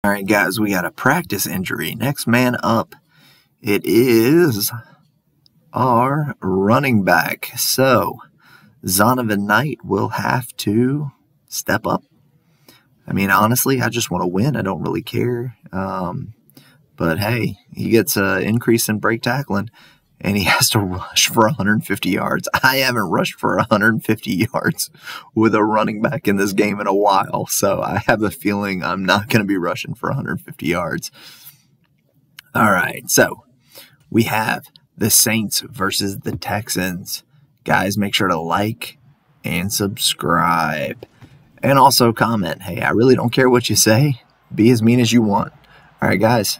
All right, guys, we got a practice injury. Next man up, it is our running back. So, Zonovan Knight will have to step up. I mean, honestly, I just want to win. I don't really care. But, hey, he gets an increase in break tackling, and he has to rush for 150 yards. I haven't rushed for 150 yards with a running back in this game in a while, so I have a feeling I'm not going to be rushing for 150 yards. All right, so we have the Saints versus the Texans. Guys, make sure to like and subscribe. And also comment. Hey, I really don't care what you say. Be as mean as you want. All right, guys.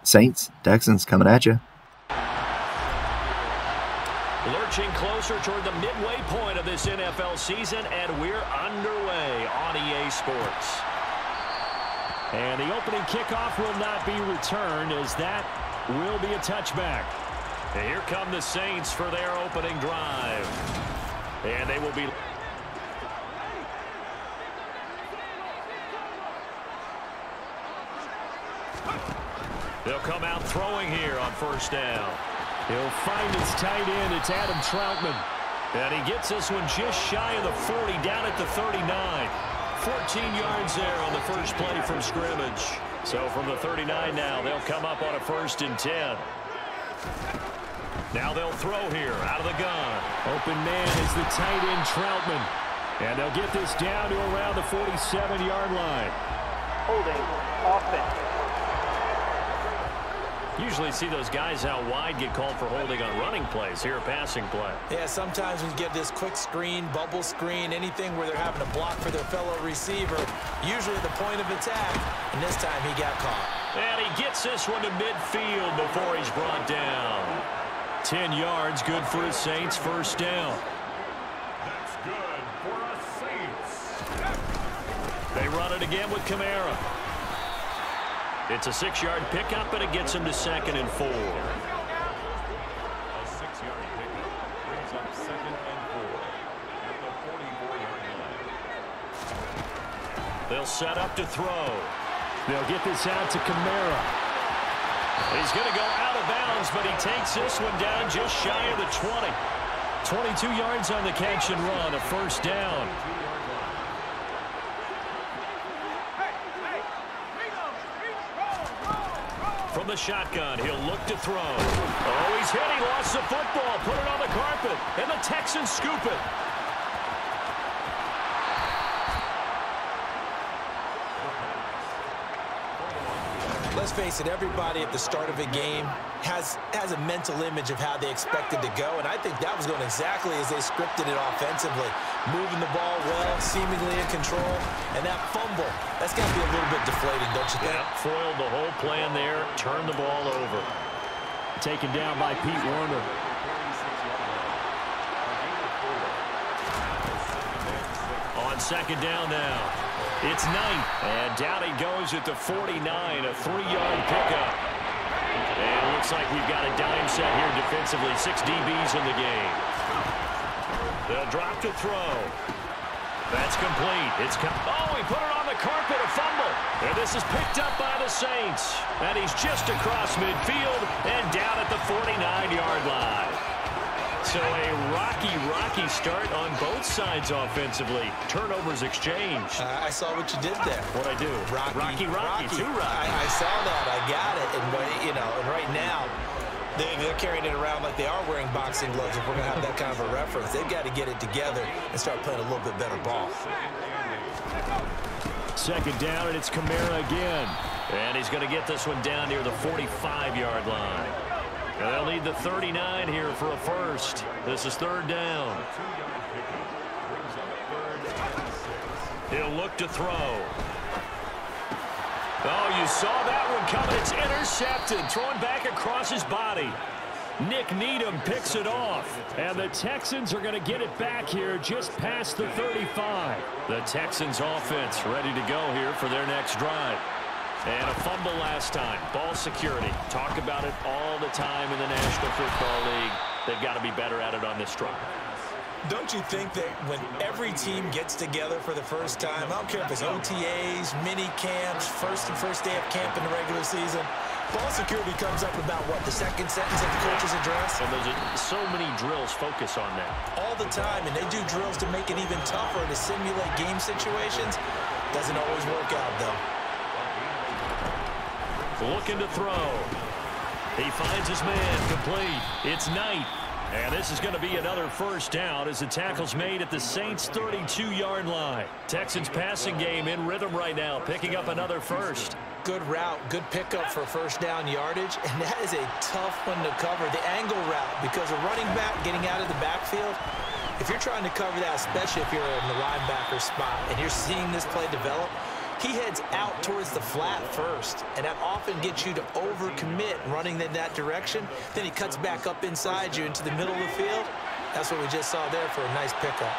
Saints, Texans coming at you. Lurching closer toward the midway point of this NFL season, and we're underway on EA Sports. And the opening kickoff will not be returned, as that will be a touchback. And here come the Saints for their opening drive. And they will be... They'll come out throwing here on first down. He'll find his tight end. It's Adam Troutman. And he gets this one just shy of the 40, down at the 39. 14 yards there on the first play from scrimmage. So from the 39 now, they'll come up on a 1st and 10. Now they'll throw here out of the gun. Open man is the tight end Troutman. And they'll get this down to around the 47-yard line. Holding offense. Usually see those guys out wide get called for holding on running plays. Here, a passing play. Yeah, sometimes we get this quick screen, bubble screen, anything where they're having to block for their fellow receiver, usually at the point of attack, and this time he got caught. And he gets this one to midfield before he's brought down. 10 yards, good for his Saints, 1st down. That's good for us Saints. They run it again with Kamara. It's a 6-yard pickup, and it gets him to 2nd and 4. A 6-yard pickup brings up 2nd and 4 at the 44-yard line. They'll set up to throw. They'll get this out to Kamara. He's going to go out of bounds, but he takes this one down just shy of the 20. 22 yards on the catch and run, a 1st down. From the shotgun, he'll look to throw. Oh, he's hit. He lost the football. Put it on the carpet. And the Texans scoop it. Let's face it, everybody at the start of a game has a mental image of how they expect it to go, and I think that was going exactly as they scripted it offensively. Moving the ball well, seemingly in control, and that fumble, that's got to be a little bit deflating, don't you think? Yeah, foiled the whole plan there, turned the ball over. Taken down by Pete Werner. On 2nd down now. It's Knight, and down he goes at the 49, a 3-yard pickup. And it looks like we've got a dime set here defensively, 6 DBs in the game. They'll drop to throw. That's complete. Oh, he put it on the carpet, a fumble. And this is picked up by the Saints. And he's just across midfield and down at the 49-yard line. So a rocky start on both sides offensively. Turnovers exchanged. I saw what you did there. What'd I do? Rocky. Too rocky. I saw that. I got it. And, and right now, they're carrying it around like they are wearing boxing gloves. If we're going to have that kind of a reference, they've got to get it together and start playing a little bit better ball. 2nd down, and it's Kamara again. And he's going to get this one down near the 45-yard line. And they'll need the 39 here for a 1st. This is 3rd down. He'll look to throw. Oh, you saw that one coming. It's intercepted. Thrown back across his body. Nick Needham picks it off. And the Texans are going to get it back here just past the 35. The Texans offense ready to go here for their next drive. And a fumble last time. Ball security. Talk about it all the time in the National Football League. They've got to be better at it on this drive. Don't you think that when every team gets together for the first time, I don't care if it's OTAs, mini camps, first day of camp in the regular season, ball security comes up about what, the second sentence of the coach's address? And there's so many drills focus on that. All the time, and they do drills to make it even tougher to simulate game situations. Doesn't always work out, though. Looking to throw. He finds his man complete. It's Knight. And this is going to be another first down as the tackle's made at the Saints' 32-yard line. Texans passing game in rhythm right now, picking up another first. Good route, good pickup for first down yardage, and that is a tough one to cover, the angle route, because a running back getting out of the backfield, if you're trying to cover that, especially if you're in the linebacker spot and you're seeing this play develop, he heads out towards the flat first, and that often gets you to overcommit running in that direction. Then he cuts back up inside you into the middle of the field. That's what we just saw there for a nice pickup.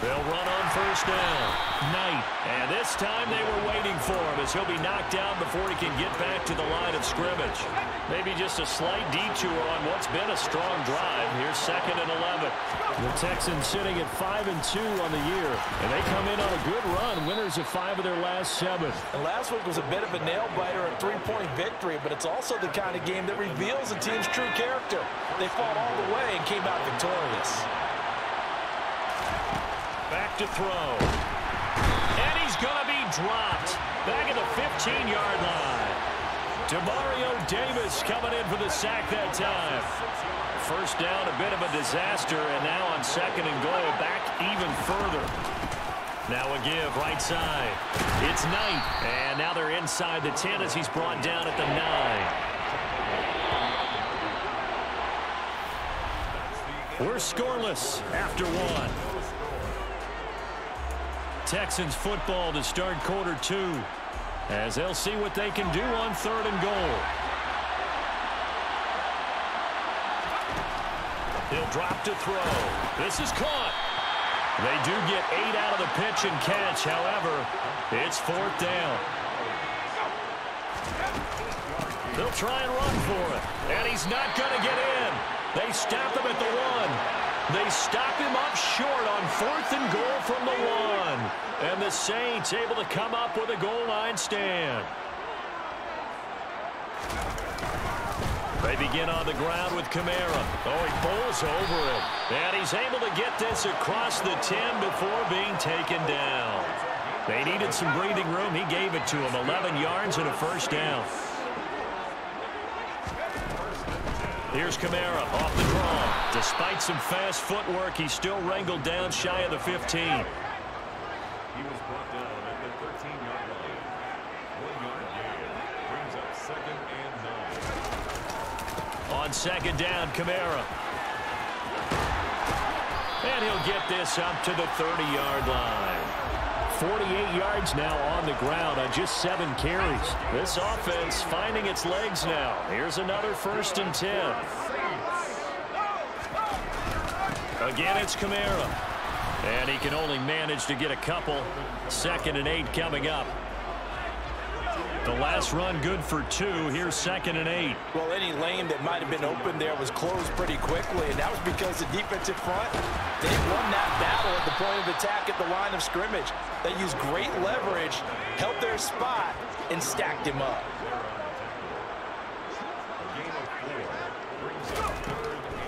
They'll run on first down. Knight. And this time they were waiting for him as he'll be knocked down before he can get back to the line of scrimmage. Maybe just a slight detour on what's been a strong drive. Here's 2nd and 11. The Texans sitting at 5-2 on the year. And they come in on a good run. Winners of 5 of their last 7. And last week was a bit of a nail-biter, a 3-point victory, but it's also the kind of game that reveals a team's true character. They fought all the way and came out victorious. Back to throw. And he's going to be dropped. Back at the 15-yard line. Demario Davis coming in for the sack that time. First down, a bit of a disaster, and now on 2nd and goal, back even further. Now a give, right side. It's Knight, and now they're inside the 10 as he's brought down at the 9. We're scoreless after 1. Texans football to start quarter 2 as they'll see what they can do on 3rd and goal. He'll drop to throw. This is caught. They do get 8 out of the pitch and catch. However, it's 4th down. They'll try and run for it. And he's not going to get in. They stop him at the 1. They stop him up short on 4th and goal from the 1. And the Saints able to come up with a goal line stand. They begin on the ground with Kamara. Oh, he bowls over it. And he's able to get this across the 10 before being taken down. They needed some breathing room. He gave it to him. 11 yards and a first down. Here's Kamara off the draw. Despite some fast footwork, he's still wrangled down shy of the 15. He was brought down at the 13-yard line. 1-yard gain brings up 2nd and 9. On 2nd down, Kamara. And he'll get this up to the 30-yard line. 48 yards now on the ground on just 7 carries. This offense finding its legs now. Here's another 1st and 10. Again, it's Kamara. And he can only manage to get a couple. 2nd and 8 coming up. The last run good for 2. Here's 2nd and 8. Well, any lane that might have been open there was closed pretty quickly, and that was because the defensive front, they won that battle at the point of attack at the line of scrimmage. They used great leverage, held their spot, and stacked him up.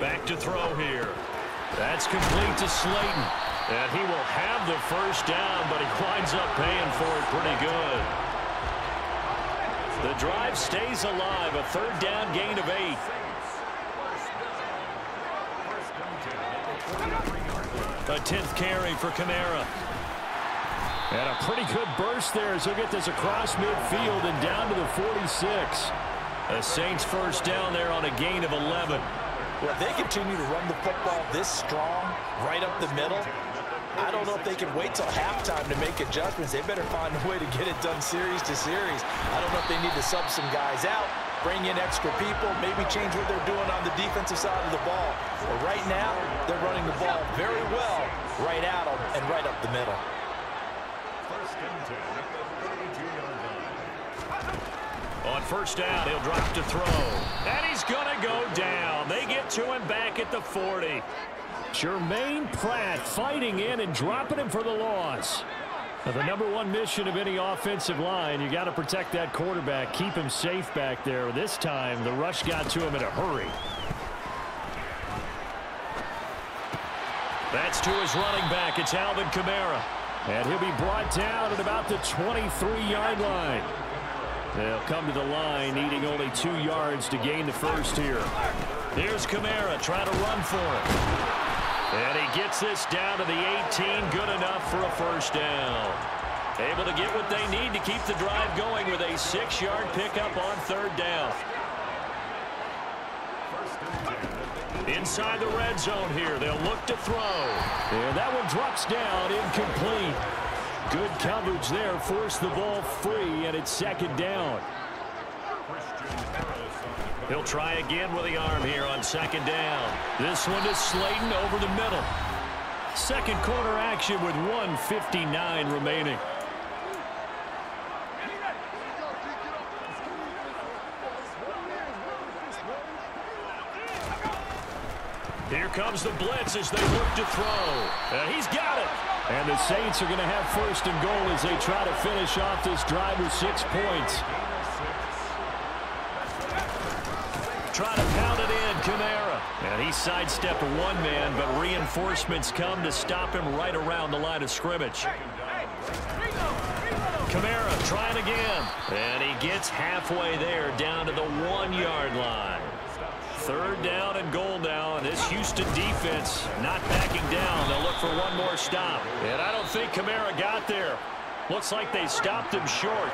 Back to throw here. That's complete to Slayton. And he will have the first down, but he winds up paying for it pretty good. The drive stays alive. A 3rd down gain of 8. A 10th carry for Kamara. And a pretty good burst there as he'll get this across midfield and down to the 46. The Saints first down there on a gain of 11. Well, if they continue to run the football this strong, right up the middle, I don't know if they can wait till halftime to make adjustments. They better find a way to get it done series to series. I don't know if they need to sub some guys out, bring in extra people, maybe change what they're doing on the defensive side of the ball. But right now, they're running the ball very well right at them and right up the middle. 1st and 10 at the 32-yard line. On first down, he'll drop to throw. And he's going to go down. They get to him back at the 40. Jermaine Pratt fighting in and dropping him for the loss. Now, the number one mission of any offensive line, you got to protect that quarterback, keep him safe back there. This time, the rush got to him in a hurry. That's to his running back. It's Alvin Kamara. And he'll be brought down at about the 23-yard line. They'll come to the line, needing only 2 yards to gain the first here. Here's Kamara trying to run for it. And he gets this down to the 18, good enough for a first down. Able to get what they need to keep the drive going with a 6-yard pickup on third down. Inside the red zone here, they'll look to throw. And that one drops down, incomplete. Good coverage there, forced the ball free, and it's second down. He'll try again with the arm here on second down. This one to Slayton over the middle. Second quarter action with 1:59 remaining. Here comes the blitz as they look to throw. He's got it. And the Saints are going to have first and goal as they try to finish off this drive with 6 points. Try to pound it in, Kamara. And he sidestepped one man, but reinforcements come to stop him right around the line of scrimmage. Kamara trying again. And he gets halfway there, down to the 1-yard line. Third down and goal now, and this Houston defense not backing down. They'll look for one more stop. And I don't think Kamara got there. Looks like they stopped him short.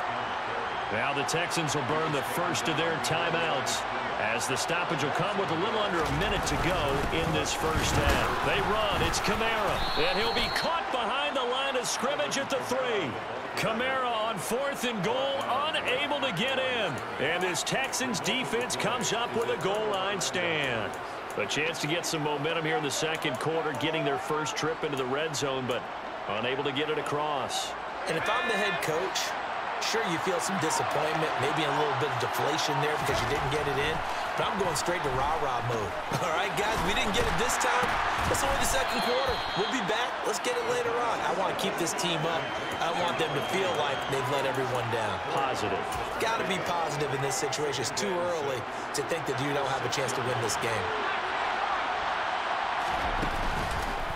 Now the Texans will burn the first of their timeouts, as the stoppage will come with a little under a minute to go in this first half. They run. It's Kamara. And he'll be caught behind the line of scrimmage at the 3. Kamara on 4th and goal, unable to get in. And this Texans defense comes up with a goal line stand. A chance to get some momentum here in the second quarter, getting their first trip into the red zone, but unable to get it across. And if I'm the head coach, sure, you feel some disappointment, maybe a little bit of deflation there because you didn't get it in, but I'm going straight to rah-rah mode. All right, guys, we didn't get it this time. It's only the second quarter. We'll be back. Let's get it later on. I want to keep this team up. I don't want them to feel like they've let everyone down. Positive. Got to be positive in this situation. It's too early to think that you don't have a chance to win this game.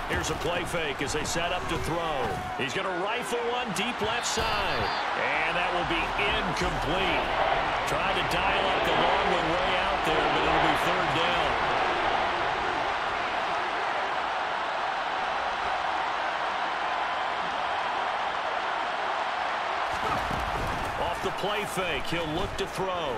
Here's a play fake as they set up to throw. He's going to rifle one deep left side. And that will be incomplete. Trying to dial up the long one way out there, but it'll be third down. Off the play fake, he'll look to throw.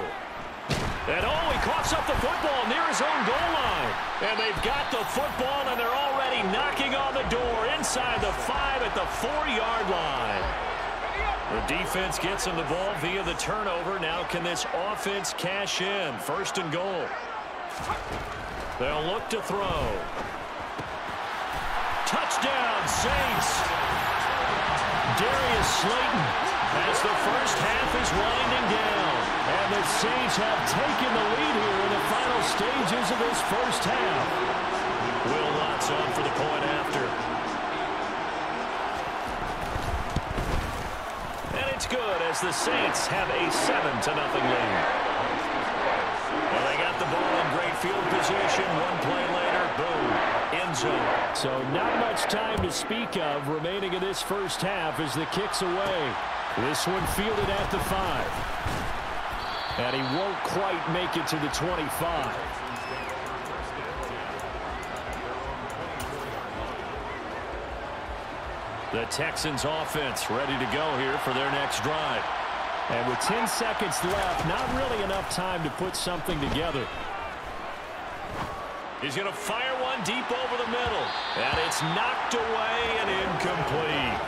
And he coughs up the football near his own goal line. And they've got the football, and they're already knocking on the door inside the 5 at the 4-yard line. The defense gets him the ball via the turnover. Now can this offense cash in? First and goal. They'll look to throw. Touchdown, Saints. Darius Slayton as the first half is winding down. And the Saints have taken the lead here in the final stages of this first half. Will Lutz on for the point after. And it's good as the Saints have a 7-0 lead. Well, they got the ball in great field position. One play later, boom, end zone. So not much time to speak of remaining in this first half as the kick's away. This one fielded at the 5. And he won't quite make it to the 25. The Texans offense ready to go here for their next drive. And with 10 seconds left, not really enough time to put something together. He's going to fire one deep over the middle. And it's knocked away and incomplete.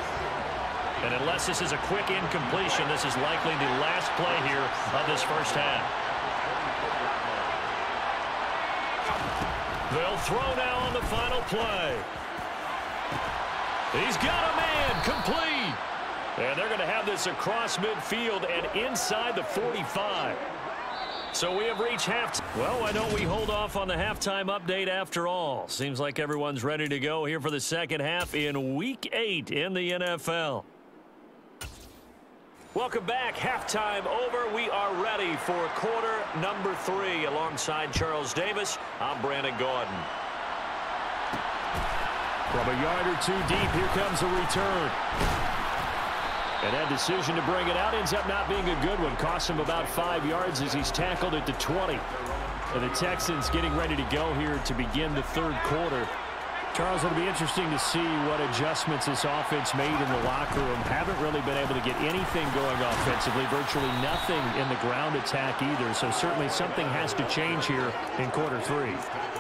And unless this is a quick incompletion, this is likely the last play here of this first half. They'll throw now on the final play. He's got a man, complete. And they're going to have this across midfield and inside the 45. So we have reached halftime. Well, why don't we hold off on the halftime update after all? Seems like everyone's ready to go here for the second half in Week 8 in the NFL. Welcome back. Halftime over. We are ready for quarter number 3. Alongside Charles Davis, I'm Brandon Gaudin. From a yard or two deep, here comes a return. And that decision to bring it out ends up not being a good one. Costs him about 5 yards as he's tackled at the 20. And the Texans getting ready to go here to begin the third quarter. Charles, it'll be interesting to see what adjustments this offense made in the locker room. Haven't really been able to get anything going offensively. Virtually nothing in the ground attack either. So certainly something has to change here in quarter 3.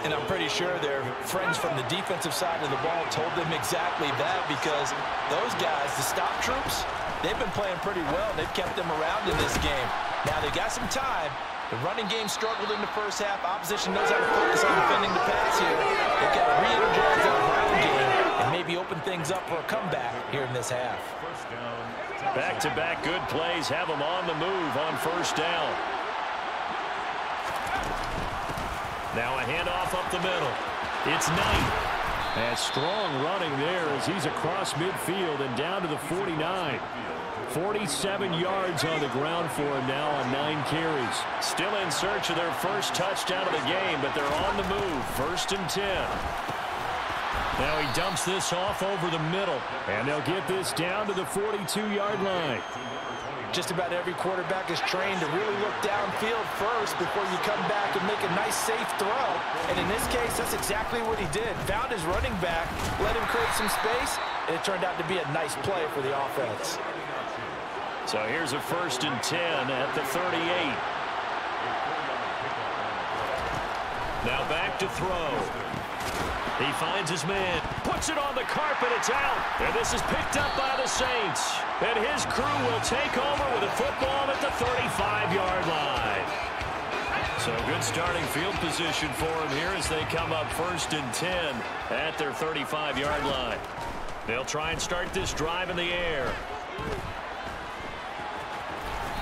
And I'm pretty sure their friends from the defensive side of the ball told them exactly that, because those guys, the stop troops, they've been playing pretty well. They've kept them around in this game. Now they got some time. The running game struggled in the first half. Opposition knows how to focus on defending the pass here. They've got to re-energize that ground game and maybe open things up for a comeback here in this half. Back-to-back good plays have them on the move on first down. Now a handoff up the middle. It's Knight. And strong running there as he's across midfield and down to the 49. 47 yards on the ground for him now on 9 carries. Still in search of their first touchdown of the game, but they're on the move. 1st and 10. Now he dumps this off over the middle, and they'll get this down to the 42-yard line. Just about every quarterback is trained to really look downfield first before you come back and make a nice, safe throw. And in this case, that's exactly what he did. Found his running back, let him create some space, and it turned out to be a nice play for the offense. So here's a 1st and 10 at the 38. Now back to throw. He finds his man, puts it on the carpet, it's out. And this is picked up by the Saints. And his crew will take over with a football at the 35-yard line. So good starting field position for him here as they come up 1st and 10 at their 35-yard line. They'll try and start this drive in the air.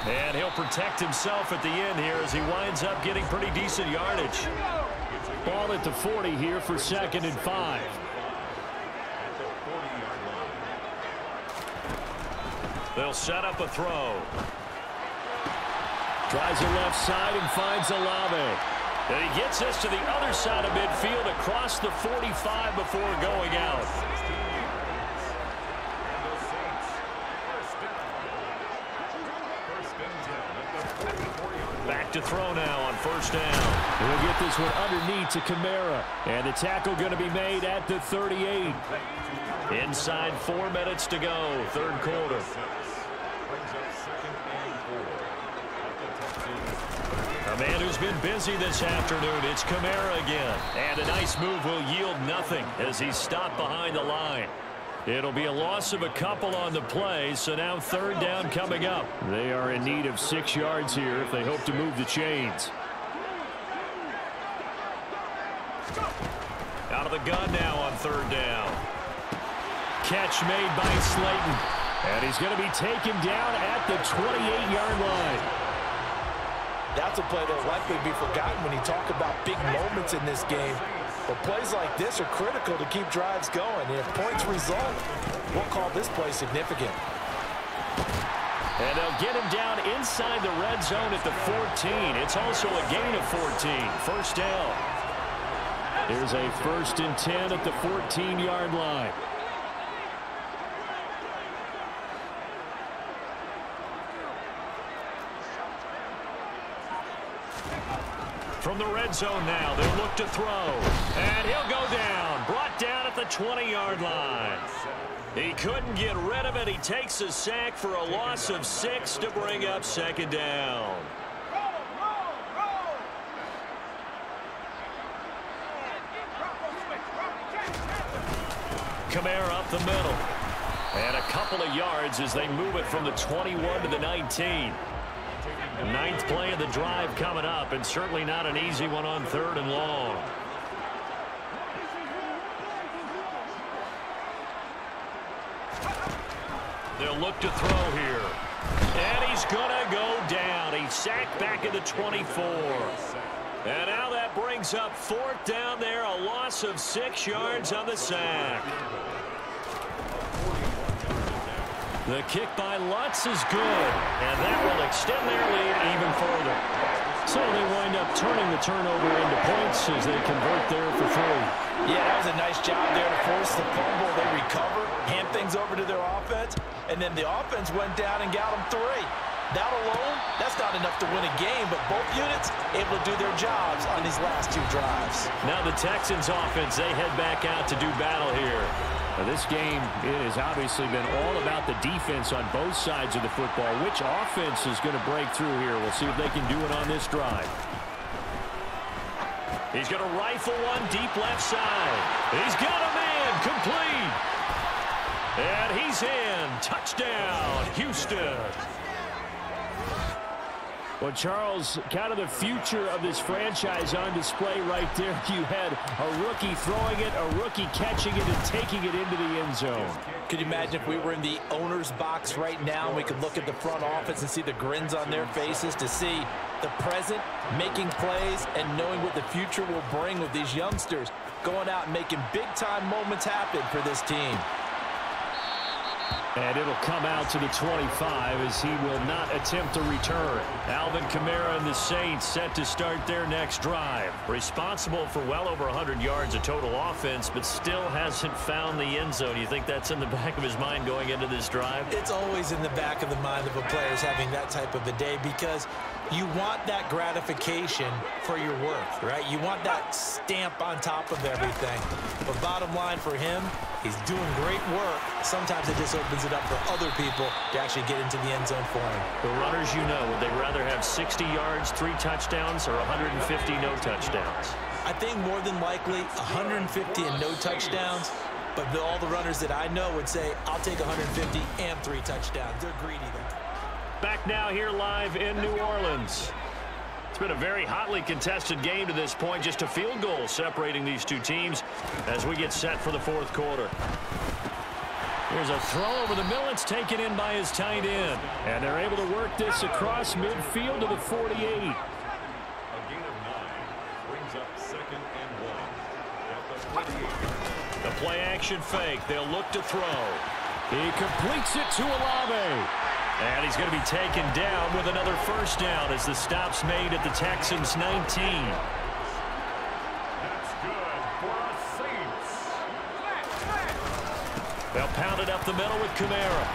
And he'll protect himself at the end here as he winds up getting pretty decent yardage. Ball at the 40 here for 2nd and 5. They'll set up a throw. Tries the left side and finds Olave. And he gets this to the other side of midfield across the 45 before going out. Back to throw now on 1st down. We'll get this one underneath to Kamara. And the tackle going to be made at the 38. Inside 4 minutes to go, third quarter. A man who's been busy this afternoon, it's Kamara again. And a nice move will yield nothing as he's stopped behind the line. It'll be a loss of a couple on the play, so now 3rd down coming up. They are in need of 6 yards here if they hope to move the chains. Out of the gun now on 3rd down. Catch made by Slayton. And he's going to be taken down at the 28-yard line. That's a play that will likely be forgotten when you talk about big moments in this game. But plays like this are critical to keep drives going. And if points result, we'll call this play significant. And they'll get him down inside the red zone at the 14. It's also a gain of 14. 1st down. Here's a 1st and 10 at the 14-yard line. From the red zone now, they'll look to throw. And he'll go down. Brought down at the 20-yard line. He couldn't get rid of it. He takes a sack for a loss of 6 to bring up 2nd down. Kamara up the middle. And a couple of yards as they move it from the 21 to the 19. 9th play of the drive coming up, and certainly not an easy one on 3rd and long. They'll look to throw here. And he's going to go down. He's sacked back at the 24. And now that brings up 4th down there, a loss of 6 yards on the sack. The kick by Lutz is good, and that will extend their lead even further. So they wind up turning the turnover into points as they convert there for 3. Yeah, that was a nice job there to force the fumble. They recover, hand things over to their offense, and then the offense went down and got them 3. That alone, that's not enough to win a game, but both units able to do their jobs on these last 2 drives. Now the Texans offense, they head back out to do battle here. Now this game, it has obviously been all about the defense on both sides of the football. Which offense is going to break through here? We'll see if they can do it on this drive. He's going to rifle one deep left side. He's got a man complete. And he's in. Touchdown, Houston. Well, Charles, kind of the future of this franchise on display right there. You had a rookie throwing it, a rookie catching it, and taking it into the end zone. Could you imagine if we were in the owner's box right now and we could look at the front office and see the grins on their faces to see the present making plays and knowing what the future will bring with these youngsters going out and making big-time moments happen for this team. And it'll come out to the 25 as he will not attempt to return. Alvin Kamara and the Saints set to start their next drive. Responsible for well over 100 yards of total offense, but still hasn't found the end zone. You think that's in the back of his mind going into this drive? It's always in the back of the mind of a player having that type of a day because you want that gratification for your work, right? You want that stamp on top of everything. But bottom line for him, he's doing great work. Sometimes it just opens it up for other people to actually get into the end zone for him. The runners, you know, would they rather have 60 yards, 3 touchdowns, or 150 no touchdowns? I think more than likely 150 and no touchdowns. But all the runners that I know would say, I'll take 150 and 3 touchdowns. They're greedy there. Back now here live in New Orleans. It's been a very hotly contested game to this point. Just a field goal separating these two teams as we get set for the 4th quarter. Here's a throw over the middle. It's taken in by his tight end. And they're able to work this across midfield to the 48. A gain of 9 brings up 2nd and 1 at the 48. The play action fake. They'll look to throw. He completes it to Olave. And he's going to be taken down with another 1st down as the stop's made at the Texans' 19. That's good for a Saints. They'll pound it up the middle with Kamara.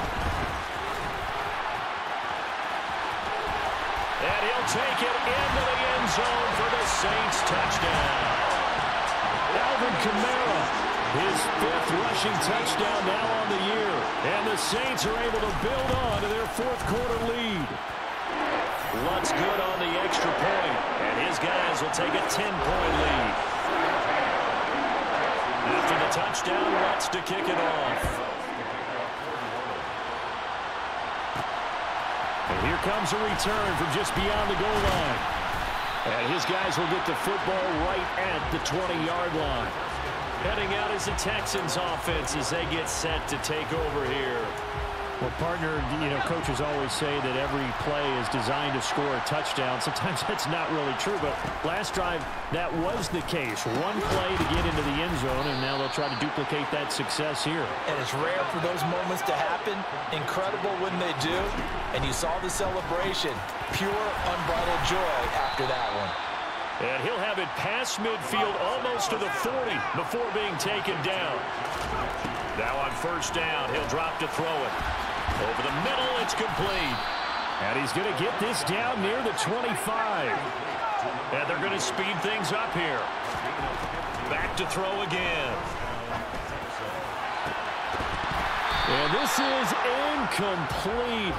And he'll take it into the end zone for the Saints touchdown. Alvin Kamara. His 5th rushing touchdown now on the year. And the Saints are able to build on to their 4th quarter lead. Lutz good on the extra point. And his guys will take a 10-point lead. After the touchdown, Lutz to kick it off. And here comes a return from just beyond the goal line. And his guys will get the football right at the 20-yard line. Heading out is the Texans offense as they get set to take over here. Well, partner, you know, coaches always say that every play is designed to score a touchdown. Sometimes that's not really true, but last drive, that was the case. One play to get into the end zone, and now they'll try to duplicate that success here. And it's rare for those moments to happen. Incredible when they do. And you saw the celebration. Pure, unbridled joy after that one. And he'll have it past midfield almost to the 40 before being taken down. Now on 1st down, he'll drop to throw it. Over the middle, it's complete. And he's going to get this down near the 25. And they're going to speed things up here. Back to throw again. And this is incomplete.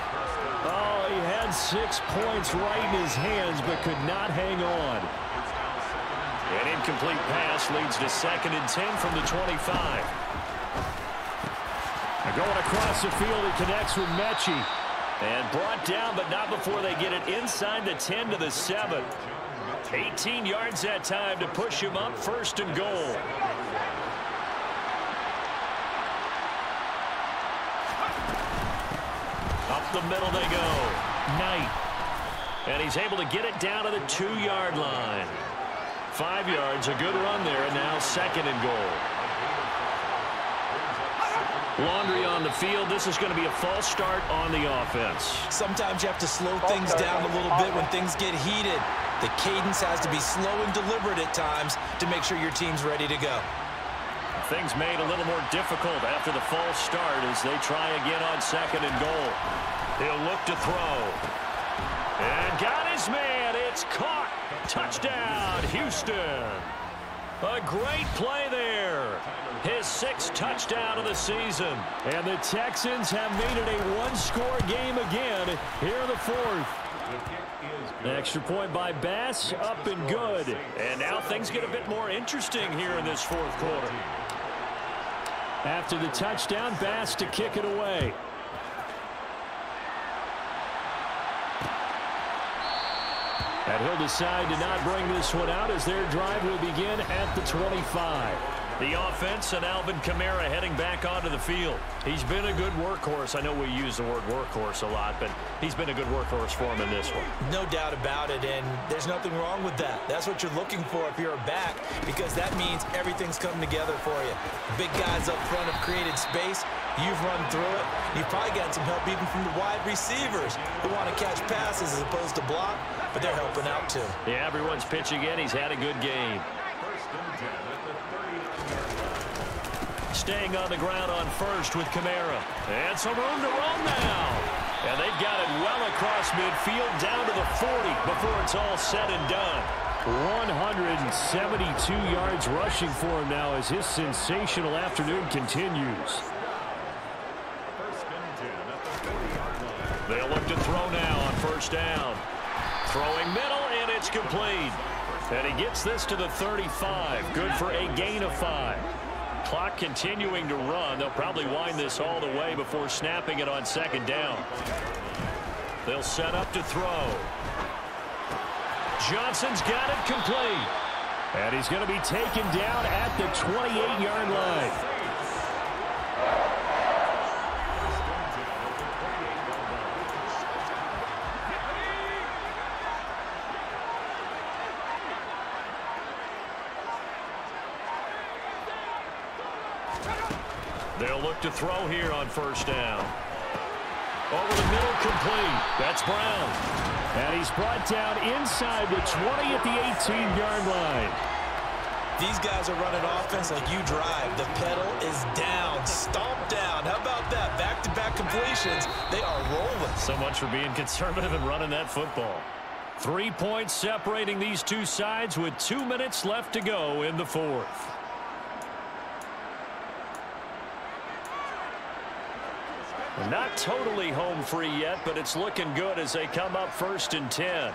Oh, he had 6 points right in his hands, but could not hang on. An incomplete pass leads to 2nd and 10 from the 25. Going across the field, he connects with Mechie. And brought down, but not before they get it inside the 10 to the 7. 18 yards that time to push him up 1st and goal. Up the middle they go. Knight. And he's able to get it down to the 2-yard line. 5 yards, a good run there, and now 2nd and goal. Laundry on the field. This is going to be a false start on the offense. Sometimes you have to slow things down a little bit when things get heated. The cadence has to be slow and deliberate at times to make sure your team's ready to go. Things made a little more difficult after the false start as they try again on 2nd and goal. He'll look to throw. And got his man. It's caught. Touchdown, Houston. A great play there. His 6th touchdown of the season. And the Texans have made it a one-score game again here in the 4th. Extra point by Bass, up and good. And now things get a bit more interesting here in this 4th quarter. After the touchdown, Bass to kick it away. And he'll decide to not bring this one out as their drive will begin at the 25. The offense and Alvin Kamara heading back onto the field. He's been a good workhorse. I know we use the word workhorse a lot, but he's been a good workhorse for him in this one. No doubt about it, and there's nothing wrong with that. That's what you're looking for if you're a back, because that means everything's coming together for you. Big guys up front have created space. You've run through it. You've probably gotten some help even from the wide receivers who want to catch passes as opposed to block, but they're helping out too. Yeah, everyone's pitching in. He's had a good game. Staying on the ground on 1st with Kamara. And some room to run now. And they've got it well across midfield down to the 40 before it's all said and done. 172 yards rushing for him now as his sensational afternoon continues. They'll look to throw now on 1st down. Throwing middle, and it's complete. And he gets this to the 35. Good for a gain of 5. Clock continuing to run. They'll probably wind this all the way before snapping it on 2nd down. They'll set up to throw. Johnson's got it complete. And he's going to be taken down at the 28-yard line. They'll look to throw here on 1st down. Over the middle, complete. That's Brown. And he's brought down inside the 20 at the 18-yard line. These guys are running offense like you drive. The pedal is down, stomped down. How about that? Back-to-back completions. They are rolling. So much for being conservative and running that football. 3 points separating these two sides with 2 minutes left to go in the 4th. Not totally home free yet, but it's looking good as they come up 1st and 10.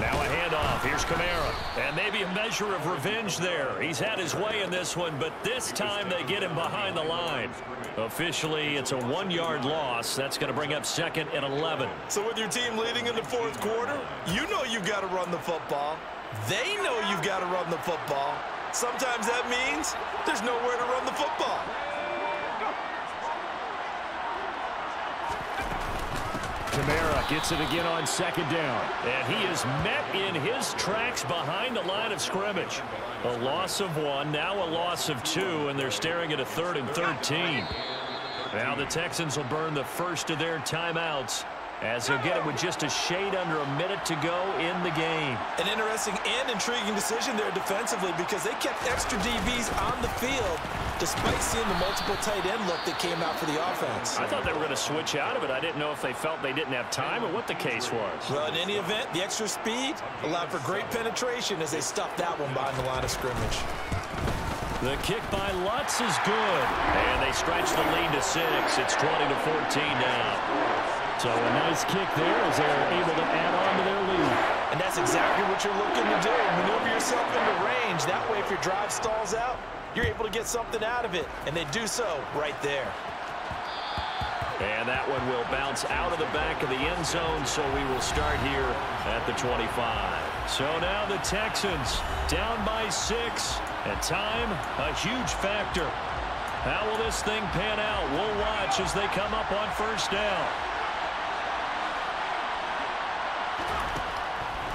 Now a handoff. Here's Kamara. And maybe a measure of revenge there. He's had his way in this one, but this time they get him behind the line. Officially, it's a 1-yard loss. That's going to bring up 2nd and 11. So with your team leading in the 4th quarter, you know you've got to run the football. They know you've got to run the football. Sometimes that means there's nowhere to run the football. Kamara gets it again on 2nd down. And he is met in his tracks behind the line of scrimmage. A loss of 1, now a loss of 2, and they're staring at a 3rd and 13. Now the Texans will burn the first of their timeouts as they'll get it with just a shade under a minute to go in the game. An interesting and intriguing decision there defensively because they kept extra DBs on the field despite seeing the multiple tight end look that came out for the offense. I thought they were going to switch out of it. I didn't know if they felt they didn't have time or what the case was. Well, in any event, the extra speed allowed for great penetration as they stuffed that one behind the line of scrimmage. The kick by Lutz is good. And they stretch the lead to 6. It's 20-14 now. So a nice kick there as they're able to add on to their lead. And that's exactly what you're looking to do. Maneuver yourself into range. That way, if your drive stalls out, you're able to get something out of it. And they do so right there. And that one will bounce out of the back of the end zone, so we will start here at the 25. So now the Texans down by 6. At time, a huge factor. How will this thing pan out? We'll watch as they come up on first down.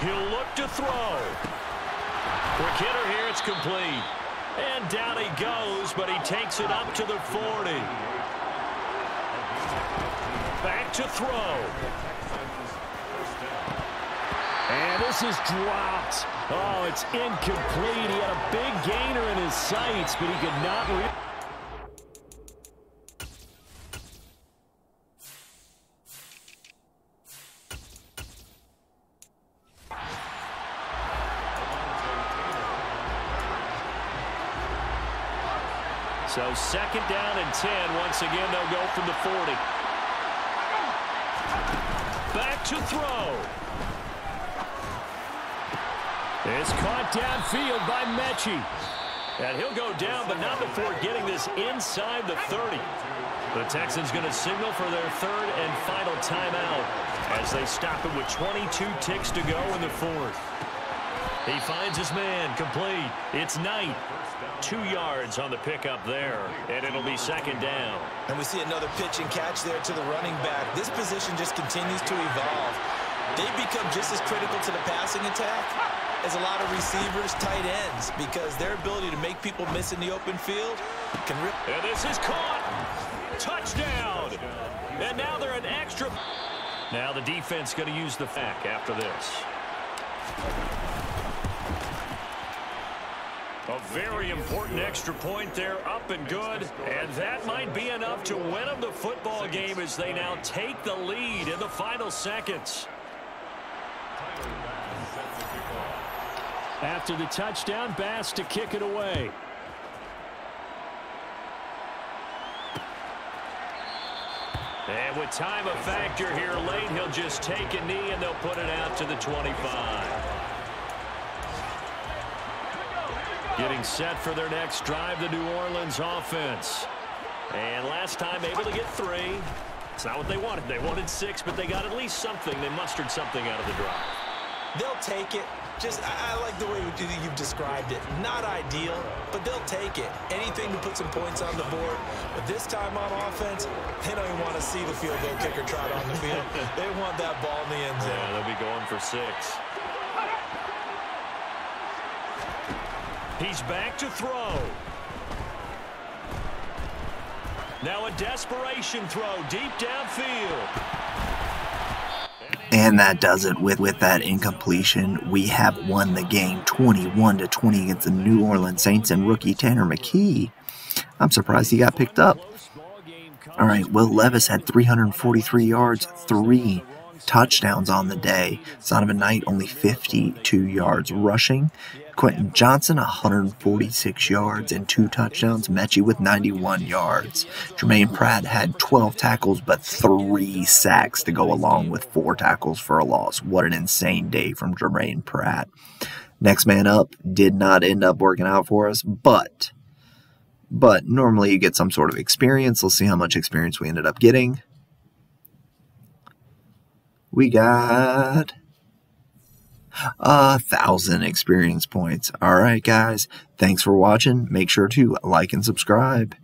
He'll look to throw. Quick hitter here, it's complete. And down he goes, but he takes it up to the 40. Back to throw. And this is dropped. Oh, it's incomplete. He had a big gainer in his sights, but he could not reach. So second down and 10. Once again, they'll go from the 40. Back to throw. It's caught downfield by Mechie. And he'll go down, but not before getting this inside the 30. The Texans going to signal for their third and final timeout as they stop it with 22 ticks to go in the fourth. He finds his man, complete. It's Knight. 2 yards on the pickup there, and it'll be second down. And we see another pitch and catch there to the running back. This position just continues to evolve. They've become just as critical to the passing attack as a lot of receivers, tight ends, because their ability to make people miss in the open field can rip. And this is caught. Touchdown. And now they're an extra. Now the defense going to use the back after this. A very important extra point there, up and good. And that might be enough to win them the football game as they now take the lead in the final seconds. After the touchdown, Bass to kick it away. And with time a factor here late, he'll just take a knee and they'll put it out to the 25. Getting set for their next drive, the New Orleans offense. And last time able to get 3. It's not what they wanted. They wanted 6, but they got at least something. They mustered something out of the drive. They'll take it. Just, I like the way you've described it. Not ideal, but they'll take it. Anything to put some points on the board. But this time on offense, they don't even want to see the field goal kicker trot on the field. They want that ball in the end zone. Yeah, they'll be going for 6. He's back to throw. Now a desperation throw deep downfield. And that does it with that incompletion. We have won the game 21-20 against the New Orleans Saints and rookie Tanner McKee. I'm surprised he got picked up. All right, Will Levis had 343 yards, 3 touchdowns on the day. Zonovan Knight only 52 yards rushing. Quentin Johnson, 146 yards and 2 touchdowns. Mechie with 91 yards. Jermaine Pratt had 12 tackles but 3 sacks to go along with 4 tackles for a loss. What an insane day from Jermaine Pratt. Next man up did not end up working out for us, but normally you get some sort of experience. Let's see how much experience we ended up getting. We got 1,000 experience points. All right, guys. Thanks for watching. Make sure to like and subscribe.